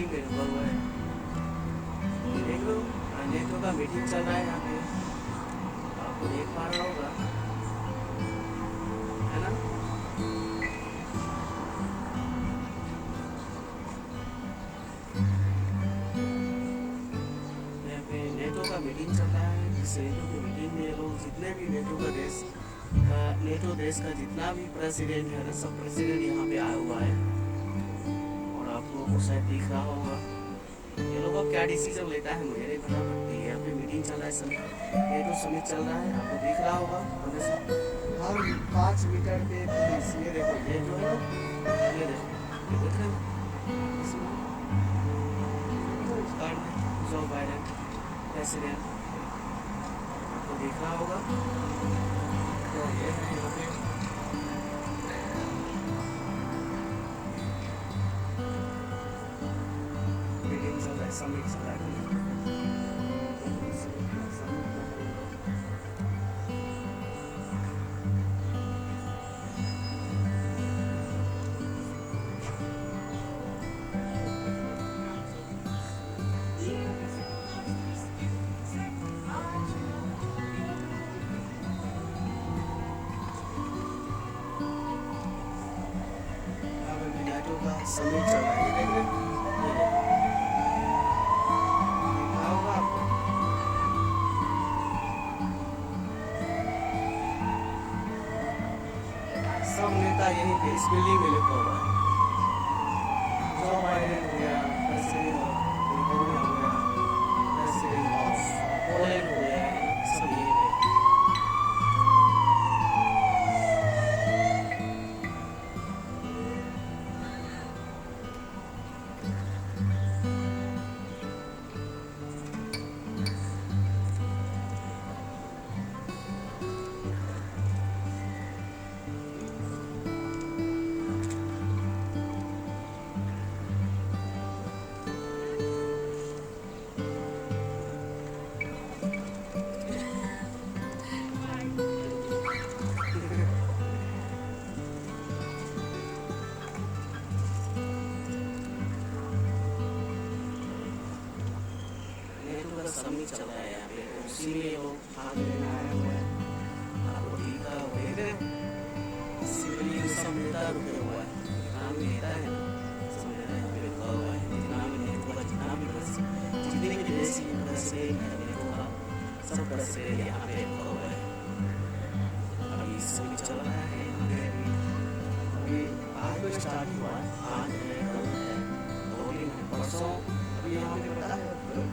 Meeting में रुका हुआ है। देख लो, नेटो का मीटिंग चल रहा है यहाँ पे, आपको देख पा रहा होगा, है ना। यहाँ पे नेटो का मीटिंग चल रहा है। इस नेटो की मीटिंग में लोग जितने भी नेटो देश का जितना भी प्रेसिडेंट है ना, सब प्रेसिडेंट यहाँ पे आया हुआ है। और आप लोगों को शायद दिख रहा होगा ये लोग अब क्या डिसीजन लेता है मुझे नहीं पता, बट यहाँ पे मीटिंग चल रहा है, समिट नेटो समिट चल रहा है, आपको दिख रहा होगा हमेशा। हर 5 मीटर पे पुलिस, ये देखो ये जो है ना, ये देखो, ये देख रहे हो इसमें जो बाइडेन प्रेसिडेंट, आपको दिख रहा होगा। तो ये है यहाँ पे मीटिंग चल रहा है, समिट चल रहा है। समिट चल रहा है, ये देख रहे हैं, ये देखो, दिखा होगा आपको। सब नेता यहीं पे इस बिल्डिंग में लिखा हुआ है। जो बाइडेन हो गया, प्रेसिडेंट ऑफ रिपब्लिक हो गया, प्रेसिडेंट ऑफ पोलैंड हो गया, सब यहीं पे। समिट चल रहा है यहाँ पे, उसी में लोग भाग लेने आए हुए हैं। आपको दिख रहा होगा, देख रहे हैं, सिविलियन सब नेता रुके हुआ है, नाम नेता है ना, सब नेता यहाँ पे रुका हुआ है। जितना भी नेता का जितना भी जितने भी देश की प्रेसिडेंट है नेतो का, सब प्रेसिडेंट यहाँ पे रुका हुआ है। अभी समिट चल रहा है यहाँ पे, अभी आज को स्टार्ट हुआ है, आज है, कल है, 2 दिन है, परसों। अभी यहाँ पे पता है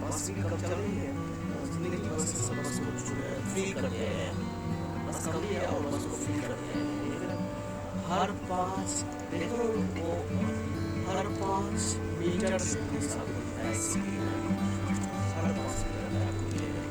बस भी कब चल रही है, जितने की बस को फ्री कर दिया है, बस कर दिया और बस को फ्री कर दिया है। हर 5 देखो वो हर 5 मीटर से पुलिस आपको दिखाई इसकी, हर 5 मीटर आपको मिलेगा।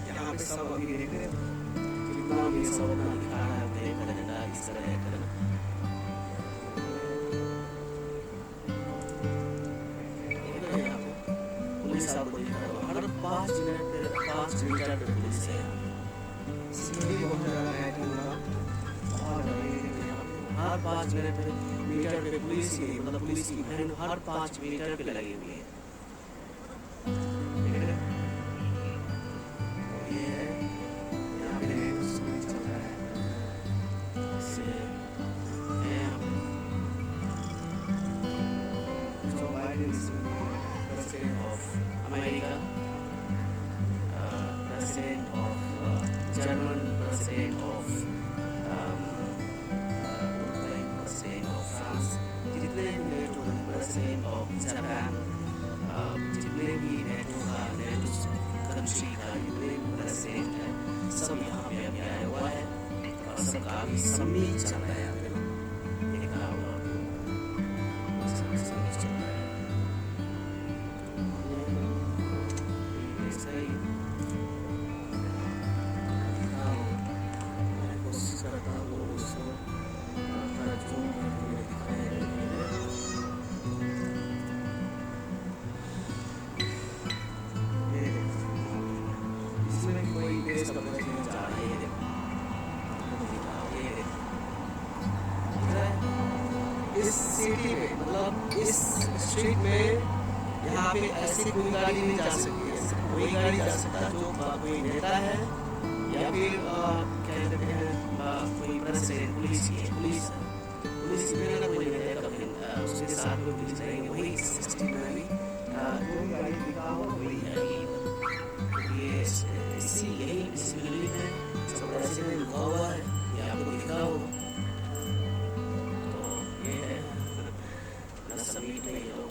यहाँ पे सब अभी देख रहे हैं कितना भी सब अपना दिखा रहा है, अपने कनाडा किस तरह है करना। यहाँ पे पुलिस आपको दिखा रहा है, हर 5 मिनट पे 5 मीटर पे पुलिस है। सिक्योरिटी बहुत ज़्यादा है, हर 5 मिनट पे मीटर पे पुलिस की, मतलब पुलिस की वैन हर 5 मीटर पे लगी हुई है। President of America, President of German, President of President of France, जितने भी नेटो President of Japan, जितने भी नेटो कंट्री का जितने भी प्रेसिडेंट है, सब यहाँ पे अभी आया हुआ है और सबका अभी समिट चल रहा है। देखा होगा इस सिटी में, मतलब इस स्ट्रीट में यहाँ पे ऐसी कोई गाड़ी नहीं जा सकती है। सिर्फ वही गाड़ी जा सकता जो कोई नेता है या फिर क्या कहते हैं कोई प्रेसिडेंट, पुलिस में ना कोई नहीं रहेगा, उसके साथ में पुलिस रहेंगे। वही सिस्टम में भी जो भी गाड़ी दिखा हो वही है। ये इसी यही इस बिल्डिंग में सब ऐसे में लिखा हुआ है, ये आपको दिखा होगा। तो ये है समिट में ये लोग।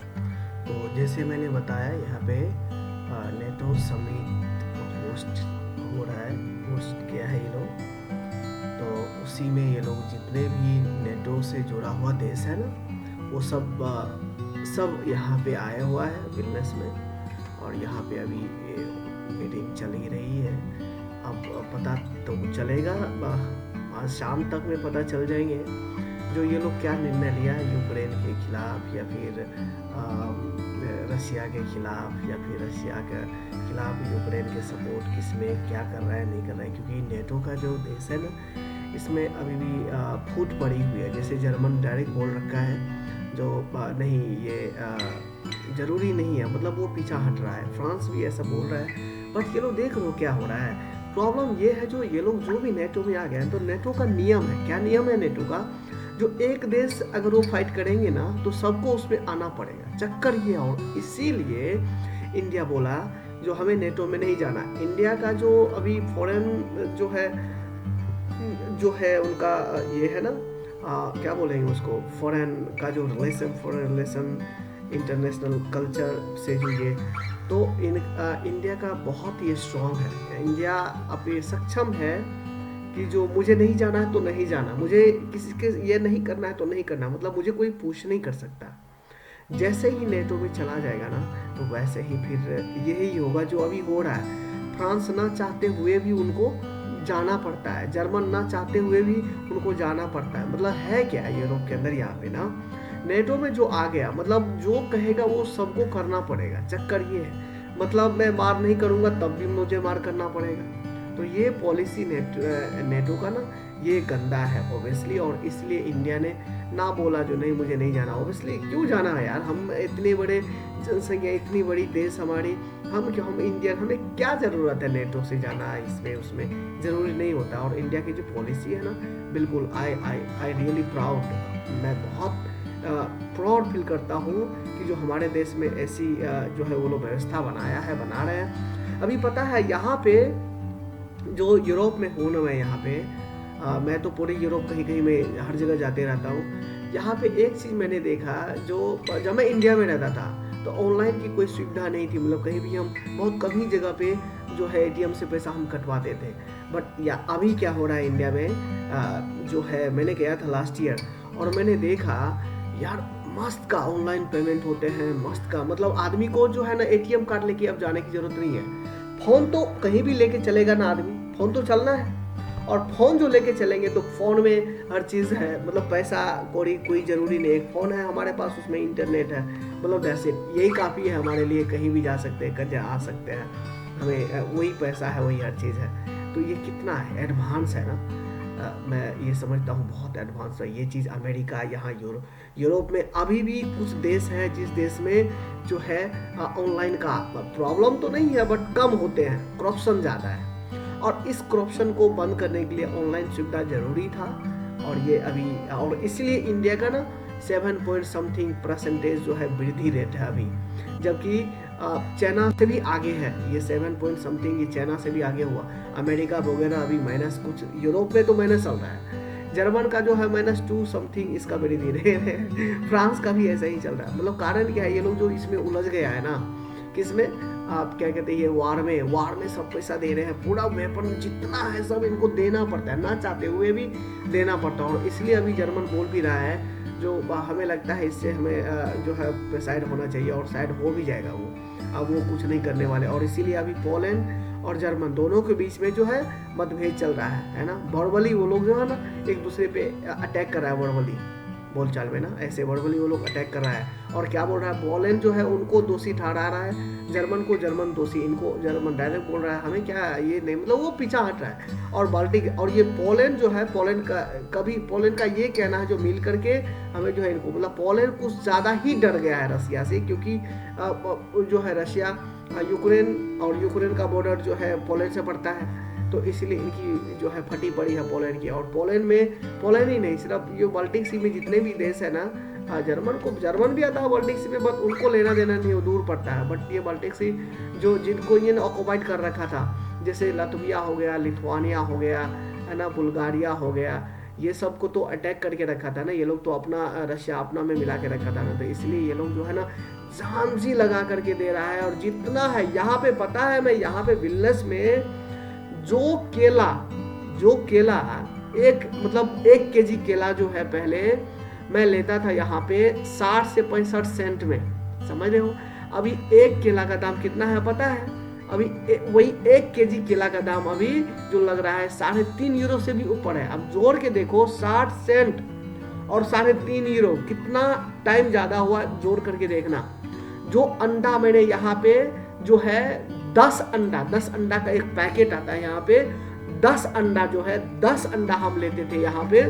तो जैसे मैंने बताया यहाँ पे नेटो समिट होस्ट हो रहा है, होस्ट किया है ये लोग। तो उसी में ये लोग जितने भी नेटो से जुड़ा हुआ देश है ना, वो सब यहाँ पे आया हुआ है बिजनेस में। और यहाँ पे अभी मीटिंग चल ही रही है। अब पता तो चलेगा, आज शाम तक में पता चल जाएंगे जो ये लोग क्या निर्णय लिया है यूक्रेन के खिलाफ, या फिर रशिया के खिलाफ, या फिर रशिया के खिलाफ यूक्रेन के सपोर्ट किसमें क्या कर रहा है नहीं कर रहा है। क्योंकि नेटो का जो देश है ना, इसमें अभी भी फूट पड़ी हुई है। जैसे जर्मन डायरेक्ट बोल रखा है जो नहीं ये ज़रूरी नहीं है, मतलब वो पीछा हट रहा है। फ्रांस भी ऐसा बोल रहा है। बट ये लोग देख लो क्या हो रहा है। प्रॉब्लम ये है जो ये लोग जो भी नेटो में आ गए हैं, तो नेटो का नियम है, क्या नियम है नेटो का, जो एक देश अगर वो फाइट करेंगे ना तो सबको उसमें आना पड़ेगा। चक्कर ये, और इसीलिए इंडिया बोला जो हमें नेटो में नहीं जाना। इंडिया का जो अभी फॉरेन जो है उनका ये है ना, क्या बोलेंगे उसको, फॉरेन का जो फॉरेन रिलेशन इंटरनेशनल कल्चर से जो ये, तो इंडिया का बहुत ही स्ट्रॉन्ग है। इंडिया अब ये सक्षम है कि जो मुझे नहीं जाना है तो नहीं जाना, मुझे किसी के ये नहीं करना है तो नहीं करना, मतलब मुझे कोई पुश नहीं कर सकता। जैसे ही नेटो में चला जाएगा ना, तो वैसे ही फिर यही होगा जो अभी हो रहा है। फ्रांस ना चाहते हुए भी उनको जाना पड़ता है, जर्मन ना चाहते हुए भी उनको जाना पड़ता है। मतलब है क्या यूरोप के अंदर यहाँ पे ना, नेटो में जो आ गया, मतलब जो कहेगा वो सबको करना पड़ेगा। चक्कर ये है, मतलब मैं मार नहीं करूँगा तब भी मुझे मार करना पड़ेगा। तो ये पॉलिसी नेटो का ना ये गंदा है ओबियसली। और इसलिए इंडिया ने ना बोला जो नहीं मुझे नहीं जाना। ओबियसली क्यों जाना है यार, हम इतने बड़े जनसंख्या, इतनी बड़ी देश हमारी, हम इंडियन, हमें क्या ज़रूरत है नेटो से जाना, इसमें उसमें ज़रूरी नहीं होता। और इंडिया की जो पॉलिसी है ना, बिल्कुल आई रियली प्राउड, मैं बहुत प्राउड फील करता हूँ कि जो हमारे देश में ऐसी जो है वो लोग व्यवस्था बना रहे हैं। अभी पता है यहाँ पे जो यूरोप में हूँ ना मैं, यहाँ पे मैं तो पूरे यूरोप कहीं कहीं में हर जगह जाते रहता हूँ। यहाँ पे एक चीज़ मैंने देखा, जो जब मैं इंडिया में रहता था तो ऑनलाइन की कोई सुविधा नहीं थी। मतलब कहीं भी हम बहुत कम ही जगह पे जो है एटीएम से पैसा हम कटवाते थे। बट या अभी क्या हो रहा है इंडिया में, जो है मैंने गया था लास्ट ईयर और मैंने देखा यार मस्त का ऑनलाइन पेमेंट होते हैं, मस्त का, मतलब आदमी को जो है ना एटीएम कार्ड लेके अब जाने की जरूरत नहीं है। फ़ोन तो कहीं भी लेके चलेगा ना आदमी, फ़ोन तो चलना है। और फ़ोन जो लेके चलेंगे तो फ़ोन में हर चीज़ है, मतलब पैसा कोई ज़रूरी नहीं। एक फ़ोन है हमारे पास, उसमें इंटरनेट है, मतलब दैट्स इट, यही काफ़ी है हमारे लिए। कहीं भी जा सकते हैं, कहीं आ सकते हैं, हमें वही पैसा है, वही हर चीज़ है। तो ये कितना है एडवांस है ना, मैं ये समझता हूँ बहुत एडवांस है ये चीज़। अमेरिका, यहाँ यूरोप में अभी भी कुछ देश है जिस देश में जो है ऑनलाइन का प्रॉब्लम तो नहीं है बट कम होते हैं, करप्शन ज़्यादा है। और इस करप्शन को बंद करने के लिए ऑनलाइन सुविधा जरूरी था। और ये अभी, और इसलिए इंडिया का ना 7% जो है वृद्धि रेट है अभी, जबकि चाइना से भी आगे है ये 7 ये चाइना से भी आगे हुआ। अमेरिका वगैरह अभी माइनस कुछ, यूरोप में तो माइनस चल रहा है। जर्मन का जो है -2 इसका वृद्धि रेट है। फ्रांस का भी ऐसा ही चल रहा है। मतलब कारण क्या है, ये लोग जो इसमें उलझ गया है ना, किसमें, आप क्या कहते हैं, ये वार में सब पैसा दे रहे हैं, पूरा वेपन जितना है सब इनको देना पड़ता है, ना चाहते हुए भी देना पड़ता है। और इसलिए अभी जर्मन बोल भी रहा है, जो हमें लगता है इससे हमें जो है साइड होना चाहिए, और साइड हो भी जाएगा वो, अब वो कुछ नहीं करने वाले। और इसीलिए अभी पोलैंड और जर्मन दोनों के बीच में जो है मतभेद चल रहा है ना। वर्बली वो लोग जो है ना एक दूसरे पे अटैक कर रहा है वर्बली, बोलचाल में ना, ऐसे वर्बली वो लोग अटैक कर रहा है। और क्या बोल रहा है, पोलैंड जो है उनको दोषी ठहरा रहा है, जर्मन को जर्मन दोषी, इनको जर्मन डायरेक्ट बोल रहा है हमें क्या ये नहीं, मतलब वो पीछा हट रहा है। और बाल्टिक और ये पोलैंड जो है, पोलैंड का ये कहना है जो मिल करके हमें जो है इनको, मतलब पोलैंड कुछ ज़्यादा ही डर गया है रशिया से, क्योंकि जो है रशिया यूक्रेन और यूक्रेन का बॉर्डर जो है पोलैंड से पड़ता है, तो इसलिए इनकी जो है फटी पड़ी है पोलैंड की। और पोलैंड ही नहीं, सिर्फ ये बाल्टिक सी में जितने भी देश है ना, जर्मन भी आता है बाल्टिक सी में, बट उनको लेना देना नहीं, वो दूर पड़ता है। बट ये बाल्टिक सी जो जिनको ये ऑक्युपाइड कर रखा था, जैसे लातविया हो गया, लिथुआनिया हो गया है ना, बुल्गारिया हो गया, ये सब को तो अटैक करके रखा था ना ये लोग, तो अपना रशिया अपना में मिला के रखा था ना, तो इसलिए ये लोग जो है ना जान जी लगा करके दे रहा है। और जितना है यहाँ पे पता है, मैं यहाँ पे विल्नस में जो केला मतलब 1 केजी केला जो है पहले मैं लेता था यहाँ पे 60 से 65 सेंट में, समझ रहे हो। अभी 1 केला का दाम कितना है पता है, अभी वही 1 केजी केला का दाम अभी जो लग रहा है 3.5 यूरो से भी ऊपर है। अब जोड़ के देखो 60 सेंट और 3.5 यूरो, कितना टाइम ज्यादा हुआ, जोड़ करके देखना। जो अंडा मैंने यहाँ पे जो है 10 अंडा का एक पैकेट आता है यहाँ पे, 10 अंडा जो है 10 अंडा हम लेते थे यहाँ पे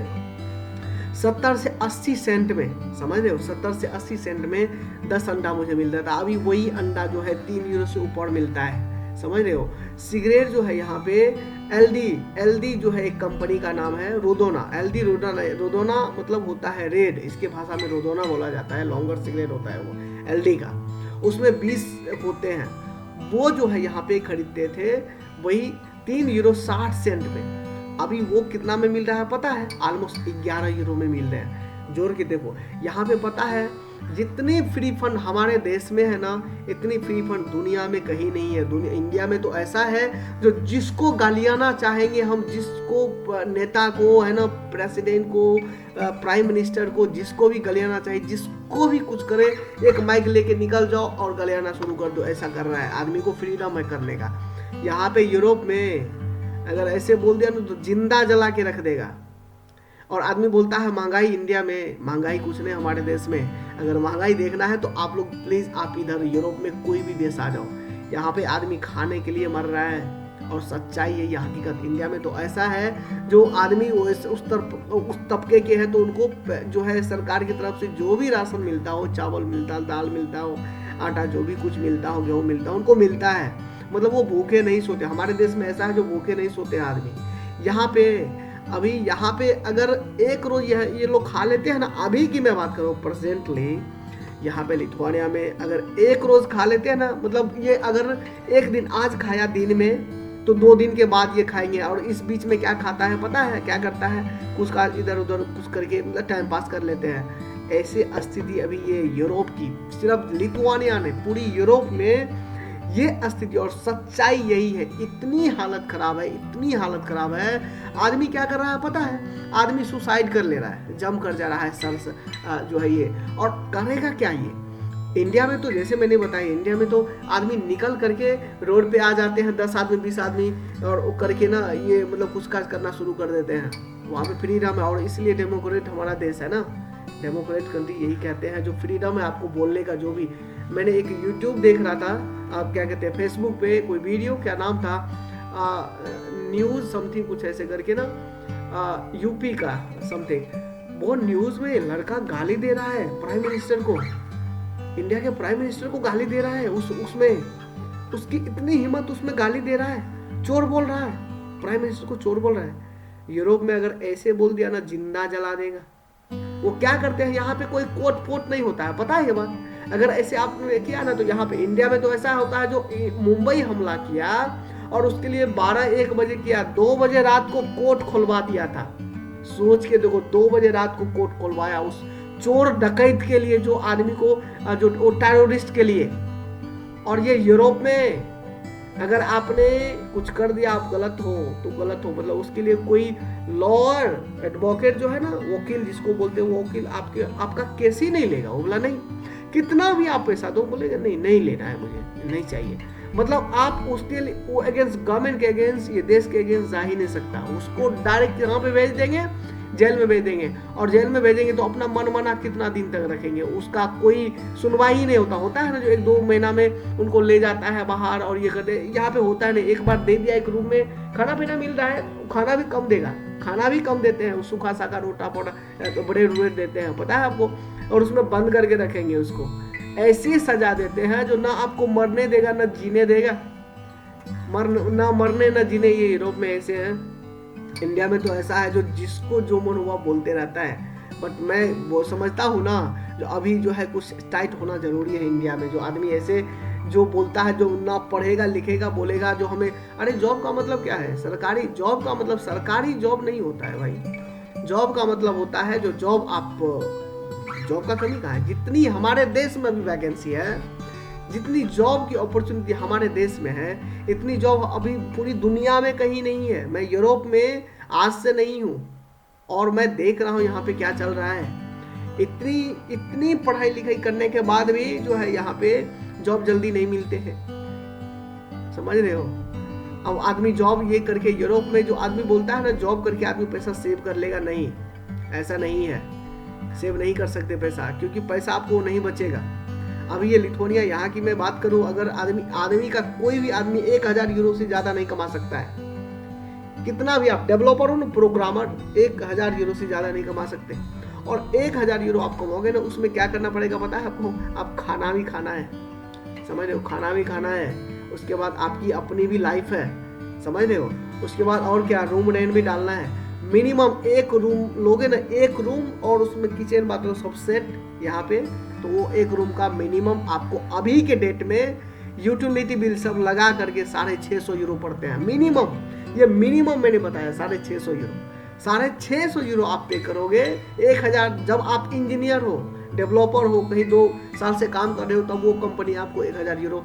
70 से 80 सेंट में, समझ रहे हो, 70 से 80 सेंट में 10 अंडा मुझे मिलता था। अभी वही अंडा जो है 3 यूरो से ऊपर मिलता है, समझ रहे हो। सिगरेट जो है यहाँ पे एलडी जो है एक कंपनी का नाम है, रोदोना, रोदोना मतलब होता है रेड, इसके भाषा में रोदोना बोला जाता है, लॉन्गर सिगरेट होता है वो एलडी का, उसमें 20 होते हैं, वो जो है यहाँ पे खरीदते थे वही 3 यूरो 60 सेंट में। अभी वो कितना में मिल रहा है पता है, ऑलमोस्ट 11 यूरो में मिल रहे हैं। जोड़ के देखो यहाँ पे पता है, जितने फ्री फंड हमारे देश में है ना, इतनी फ्री फंड दुनिया में कहीं नहीं है। इंडिया में तो ऐसा है, जो जिसको गालियाना चाहेंगे हम, जिसको नेता को है ना, प्रेसिडेंट को, प्राइम मिनिस्टर को, जिसको भी गालियाना चाहिए, जिसको भी कुछ करे, एक माइक लेके निकल जाओ और गालियाना शुरू कर दो, ऐसा कर रहा है। आदमी को फ्रीडम है करने का। यहाँ पे यूरोप में अगर ऐसे बोल दिया ना तो जिंदा जला के रख देगा। और आदमी बोलता है महंगाई इंडिया में, महंगाई कुछ नहीं हमारे देश में। अगर महंगाई देखना है तो आप लोग प्लीज आप इधर यूरोप में कोई भी देश आ जाओ, यहाँ पे आदमी खाने के लिए मर रहा है, और सच्चाई है ये हकीकत। इंडिया में तो ऐसा है, जो आदमी उस तबके के हैं तो उनको जो है सरकार की तरफ से जो भी राशन मिलता हो, चावल मिलता, दाल मिलता हो, आटा जो भी कुछ मिलता हो, गेहूँ मिलता हो, उनको मिलता है, मतलब वो भूखे नहीं सोते। हमारे देश में ऐसा है जो भूखे नहीं सोते आदमी। यहाँ पे अगर एक रोज ये लोग खा लेते हैं ना, अभी की मैं बात करूँ प्रेजेंटली, यहाँ पे लिथुआनिया में अगर एक रोज खा लेते हैं ना, मतलब ये अगर एक दिन आज खाया दिन में, तो 2 दिन के बाद ये खाएंगे। और इस बीच में क्या खाता है पता है, क्या करता है, कुछ का इधर उधर कुछ करके मतलब टाइम पास कर लेते हैं। ऐसे स्थिति अभी ये यूरोप की, सिर्फ लिथुआनिया नहीं, पूरी यूरोप में ये स्थिति और सच्चाई यही है। इतनी हालत खराब है। आदमी क्या कर रहा है पता है, आदमी सुसाइड कर ले रहा है, जम कर जा रहा है सर जो है ये। और करेगा क्या ये, इंडिया में तो जैसे मैंने बताया, इंडिया में तो आदमी निकल करके रोड पे आ जाते हैं 10 आदमी 20 आदमी, और करके ना ये मतलब कुछ काज करना शुरू कर देते हैं। वहाँ पे फ्रीडम है, और इसलिए डेमोक्रेट हमारा देश है ना, डेमोक्रेट कंट्री यही कहते हैं, जो फ्रीडम है आपको बोलने का। जो भी मैंने एक यूट्यूब देख रहा था, आप क्या कहते हैं, फेसबुक पे कोई वीडियो, क्या नाम था, न्यूज़ समथिंग कुछ ऐसे करके ना, यूपी का समथिंग, वो न्यूज़ में लड़का गाली दे रहा है प्राइम मिनिस्टर को, इंडिया के प्राइम मिनिस्टर को गाली दे रहा है। उसमें उसकी इतनी हिम्मत, उसमें गाली दे रहा है, चोर बोल रहा है, प्राइम मिनिस्टर को चोर बोल रहा है। यूरोप में अगर ऐसे बोल दिया ना, जिंदा जला देगा। वो क्या करते हैं, यहाँ पे कोई कोट फोट नहीं होता है, पता है ये बात। अगर ऐसे आपने किया ना, तो यहाँ पे इंडिया में तो ऐसा होता है, जो मुंबई हमला किया और उसके लिए 12-1 बजे किया, 2 बजे रात को कोर्ट खुलवा दिया था। सोच के देखो, 2 बजे रात को कोर्ट खुलवाया उस चोर डकैत के लिए, जो आदमी को, जो टेररिस्ट के लिए। और ये यूरोप में अगर आपने कुछ कर दिया, आप गलत हो तो गलत हो, मतलब उसके लिए कोई लॉयर, एडवोकेट जो है ना, वकील जिसको बोलते हैं, वो वकील आपका केस ही नहीं लेगा। वो बोला नहीं, कितना भी आप पैसा दो, बोलेगा नहीं लेना है, मुझे नहीं चाहिए। मतलब आप उसके लिए वो अगेंस्ट गवर्नमेंट के अगेंस्ट, ये देश के अगेंस्ट जा ही नहीं सकता। उसको डायरेक्ट यहाँ पे भेज देंगे, जेल में भेज देंगे, और जेल में भेजेंगे तो अपना मन मना कितना दिन तक रखेंगे, उसका कोई सुनवाई ही नहीं होता है ना, जो 1-2 महीना में उनको ले जाता है बाहर और ये करते। यहाँ पे होता है नहीं, एक बार दे दिया, एक रूम में खाना पीना मिल रहा है, खाना भी कम देगा, खाना भी कम देते हैं, सूखा साखा रोटा पोटा तो बड़े रुए देते हैं, पता है आपको, और उसमें बंद करके रखेंगे उसको। ऐसी सजा देते हैं जो ना आपको मरने देगा ना जीने देगा, ना मरने ना जीने। ये यूरोप में ऐसे हैं। इंडिया में तो ऐसा है जो जिसको जो मन हुआ बोलते रहता है। बट मैं वो समझता हूँ ना, जो अभी जो है कुछ टाइट होना जरूरी है इंडिया में। जो आदमी ऐसे जो बोलता है, जो ना पढ़ेगा लिखेगा बोलेगा, जो हमें, अरे जॉब का मतलब क्या है? सरकारी जॉब का मतलब सरकारी जॉब नहीं होता है भाई। जॉब का मतलब होता है जो जॉब आप, जॉब का कमी कहाँ है? जितनी हमारे देश में अभी वैकेंसी है, जितनी जॉब की अपॉर्चुनिटी हमारे देश में है, इतनी जॉब अभी पूरी दुनिया में कहीं नहीं है। मैं यूरोप में आज से नहीं हूँ और मैं देख रहा हूँ यहाँ पे क्या चल रहा है। इतनी पढ़ाई लिखाई करने के बाद भी जो है यहाँ पे जॉब जल्दी नहीं मिलते हैं, समझ रहे हो? अब आदमी जॉब ये करके, यूरोप में जो आदमी बोलता है ना जॉब करके आदमी पैसा सेव कर लेगा, नहीं, ऐसा नहीं है। सेव नहीं कर सकते पैसा, क्योंकि पैसा आपको नहीं बचेगा। अभी ये लिथुआनिया यहाँ की मैं बात करूँ, अगर आदमी का कोई भी आदमी 1000 यूरो से ज्यादा नहीं कमा सकता है। कितना भी आप डेवलपर हो ना, प्रोग्रामर, 1000 यूरो से ज्यादा नहीं कमा सकते। और 1000 यूरो आप कमाओगे ना, उसमें क्या करना पड़ेगा पता है आपको? आप खाना भी खाना है, समझ रहे हो? खाना भी खाना है, उसके बाद आपकी अपनी भी लाइफ है, समझ रहे हो? उसके बाद और क्या, रूम रेंट भी डालना है। मिनिमम 1 रूम लोगे ना, 1 रूम और उसमें किचन बाथरूम सब सेट यहाँ पे, तो वो 1 रूम का मिनिमम आपको अभी के डेट में यूटिलिटी बिल सब लगा करके 650 यूरो पड़ते हैं मिनिमम। ये मिनिमम मैंने बताया, 650 यूरो। 650 यूरो आप पे करोगे। 1000 जब आप इंजीनियर हो, डेवलपर हो, कहीं 2 साल से काम कर रहे हो, तब वो कंपनी आपको 1000 यूरो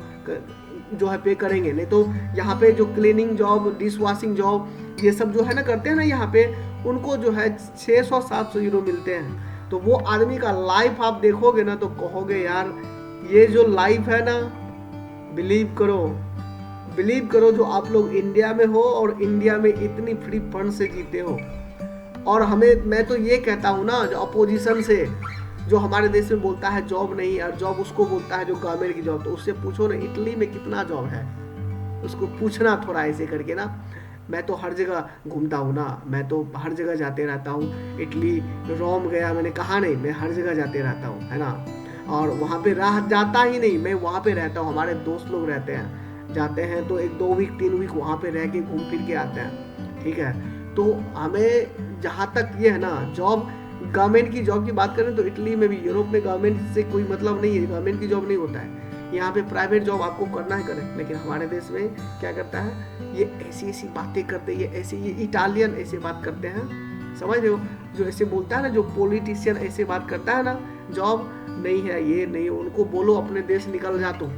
जो है पे करेंगे। नहीं तो यहाँ पे जो cleaning job, dish washing job, ये सब जो है ना करते हैं ना यहाँ पे, उनको जो है 600-700 यूरो मिलते हैं। तो वो आदमी का लाइफ आप देखोगे ना तो कहोगे यार, ये जो लाइफ है ना, बिलीव करो जो आप लोग इंडिया में हो और इंडिया में इतनी फ्री फंड से जीते हो। और मैं तो ये कहता हूँ ना, जो अपोजिशन से जो हमारे देश में बोलता है जॉब नहीं यार, जॉब उसको बोलता है जो गवर्नमेंट की जॉब, तो उससे पूछो ना इटली में कितना जॉब है, उसको पूछना थोड़ा ऐसे करके ना। मैं तो हर जगह घूमता हूँ ना, मैं तो हर जगह जाते रहता हूँ। इटली, रोम गया, मैंने कहा नहीं, मैं हर जगह जाते रहता हूँ, है ना। और वहाँ पे रह जाता ही नहीं, मैं वहाँ पे रहता हूँ, हमारे दोस्त लोग रहते हैं, जाते हैं तो 1-2 वीक 3 वीक वहाँ पे रह के घूम फिर के आते हैं, ठीक है। तो हमें जहाँ तक ये है ना, जॉब, गवर्नमेंट की जॉब की बात करें तो इटली में भी, यूरोप में गवर्नमेंट से कोई मतलब नहीं है, गवर्नमेंट की जॉब नहीं होता है। यहाँ पे प्राइवेट जॉब आपको करना है करें, लेकिन हमारे देश में क्या करता है, ये ऐसी बातें करते हैं, ये इटालियन ऐसे बात करते हैं, समझ रहे हो? जो ऐसे बोलता है ना, जो पॉलिटिशियन ऐसे बात करता है ना, जॉब नहीं है, ये नहीं, उनको बोलो अपने देश निकल जा तुम,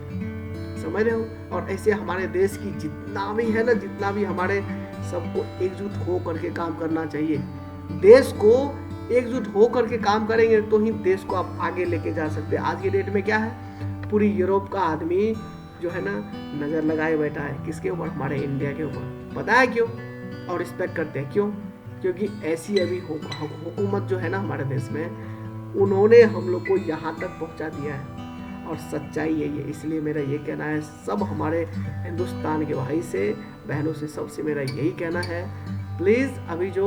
समझ रहे हो? और ऐसे हमारे देश की जितना भी है ना, जितना भी हमारे, सबको एकजुट हो करके काम करना चाहिए। देश को एकजुट हो करके काम करेंगे तो ही देश को आप आगे लेके जा सकते हैं। आज के डेट में क्या है, पूरी यूरोप का आदमी जो है ना नजर लगाए बैठा है किसके ऊपर? हमारे इंडिया के ऊपर। पता है क्यों? और रिस्पेक्ट करते हैं क्यों? क्योंकि ऐसी अभी हुकूमत जो है ना हमारे देश में, उन्होंने हम लोग को यहाँ तक पहुँचा दिया है, और सच्चाई है ये। इसलिए मेरा ये कहना है, सब हमारे हिंदुस्तान के भाई से, बहनों से, सबसे मेरा यही कहना है, प्लीज़ अभी जो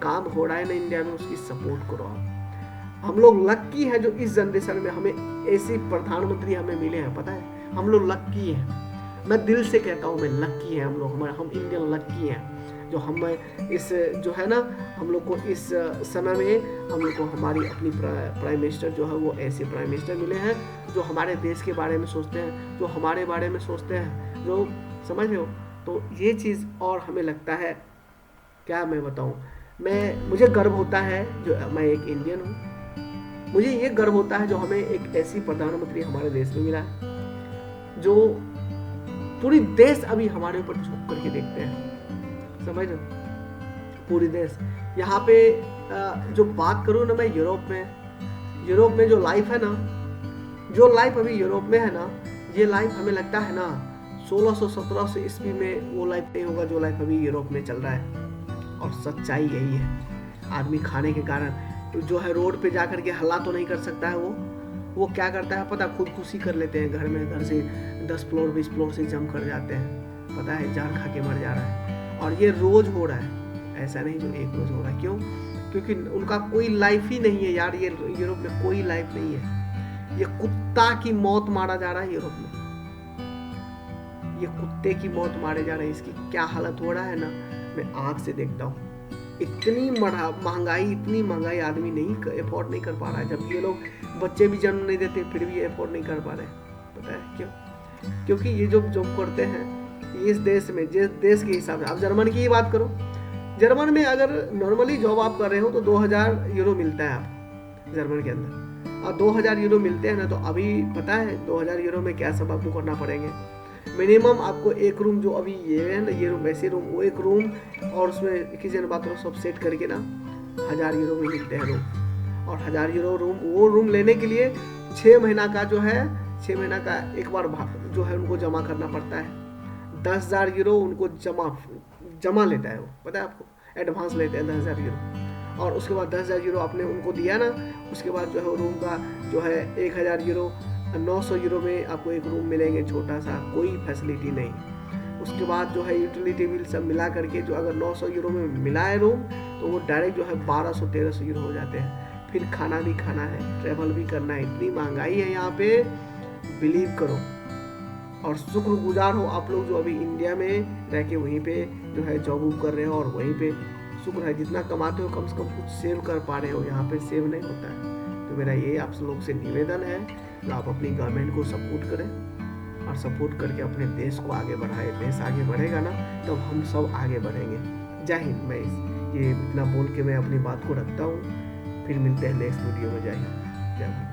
काम हो रहा है ना इंडिया में, उसकी सपोर्ट करो आप। हम लोग लक्की है जो इस जनरेशन में हमें ऐसे प्रधानमंत्री हमें मिले हैं, पता है, हम लोग लक्की हैं। मैं दिल से कहता हूँ, मैं लक्की है हम लोग, हम इंडियन लक्की हैं जो हम इस जो है ना, हम लोग को इस समय में हम लोग को हमारी अपनी प्राइम मिनिस्टर जो है वो ऐसे प्राइम मिनिस्टर मिले हैं जो हमारे देश के बारे में सोचते हैं, जो हमारे बारे में सोचते हैं, जो, समझ रहे हो? तो ये चीज़ और हमें लगता है, क्या मैं बताऊँ, मुझे गर्व होता है जो मैं एक इंडियन हूँ। मुझे ये गर्व होता है जो हमें एक ऐसी प्रधानमंत्री हमारे देश में मिला है जो पूरी देश अभी हमारे ऊपर झुक करके देखते हैं, समझ लो, पूरी देश। यहाँ पे जो बात करूँ ना मैं, यूरोप में जो लाइफ है ना, जो लाइफ अभी यूरोप में है ना, ये लाइफ हमें लगता है ना 1600-1700 ईस्वी में वो लाइफ नहीं होगा जो लाइफ अभी यूरोप में चल रहा है। और सच्चाई यही है। आदमी खाने के कारण जो है रोड पे जा करके हल्ला तो नहीं कर सकता है, वो क्या करता है पता, खुदकुशी कर लेते हैं घर में। घर से 10 फ्लोर 20 फ्लोर से जंप कर जाते हैं, पता है जान खा के मर जा रहा है। और ये रोज हो रहा है, ऐसा नहीं जो एक रोज हो रहा है। क्यों? क्योंकि उनका कोई लाइफ ही नहीं है यार। ये यूरोप में कोई लाइफ नहीं है। ये कुत्ता की मौत मारा जा रहा है यूरोप में, ये कुत्ते की मौत मारे जा रहे हैं। इसकी क्या हालत हो रहा है ना, मैं आँख से देखता हूँ। इतनी महंगाई आदमी नहीं अफोर्ड नहीं कर पा रहा है। जब ये लोग बच्चे भी जन्म नहीं देते फिर भी अफोर्ड नहीं कर पा रहे। पता है क्यों? क्योंकि ये जो जॉब करते हैं इस देश में, जिस देश के हिसाब से, आप जर्मन की ही बात करो। जर्मन में अगर नॉर्मली जॉब आप कर रहे हो तो 2000 यूरो मिलता है आप जर्मन के अंदर। और 2000 यूरो मिलते हैं ना, तो अभी पता है 2000 यूरो में क्या सब आपको करना पड़ेंगे। मिनिमम आपको एक रूम, जो अभी ये है ना, ये रूम वैसे रूम, वो एक रूम और उसमें किचन बाथरूम सब सेट करके ना 1000 यूरो में मिलते हैं रूम। और 1000 यूरो रूम, वो रूम लेने के लिए 6 महीना का जो है, 6 महीना का एक बार जो है उनको जमा करना पड़ता है। 10,000 यूरो उनको जमा लेता है वो, पता है आपको, एडवांस लेते हैं 10,000 यूरो। और उसके बाद 10,000 यूरो आपने उनको दिया ना, उसके बाद जो है रूम का जो है 1000 यूरो, 900 यूरो में आपको एक रूम मिलेंगे छोटा सा, कोई फैसिलिटी नहीं। उसके बाद जो है यूटिलिटी बिल सब मिला करके जो अगर 900 यूरो में मिला है रूम, तो वो डायरेक्ट जो है 1200-1300 यूरो हो जाते हैं। फिर खाना भी खाना है, ट्रैवल भी करना है। इतनी महंगाई है यहाँ पे, बिलीव करो। और शुक्रगुजार हो आप लोग जो अभी इंडिया में रह के वहीं पे जो है जॉब कर रहे हो, और वहीं पे शुक्र है जितना कमाते हो कम से कम कुछ सेव कर पा रहे हो। यहाँ पे सेव नहीं होता है। तो मेरा ये आप लोग से निवेदन है कि आप अपनी गवर्नमेंट को सपोर्ट करें और सपोर्ट करके अपने देश को आगे बढ़ाएं। देश आगे बढ़ेगा ना, तब हम सब आगे बढ़ेंगे। जय हिंद। मैं ये इतना बोल के मैं अपनी बात को रखता हूँ। फिर मिलते हैं नेक्स्ट वीडियो में। जय हिंद, जय भारत।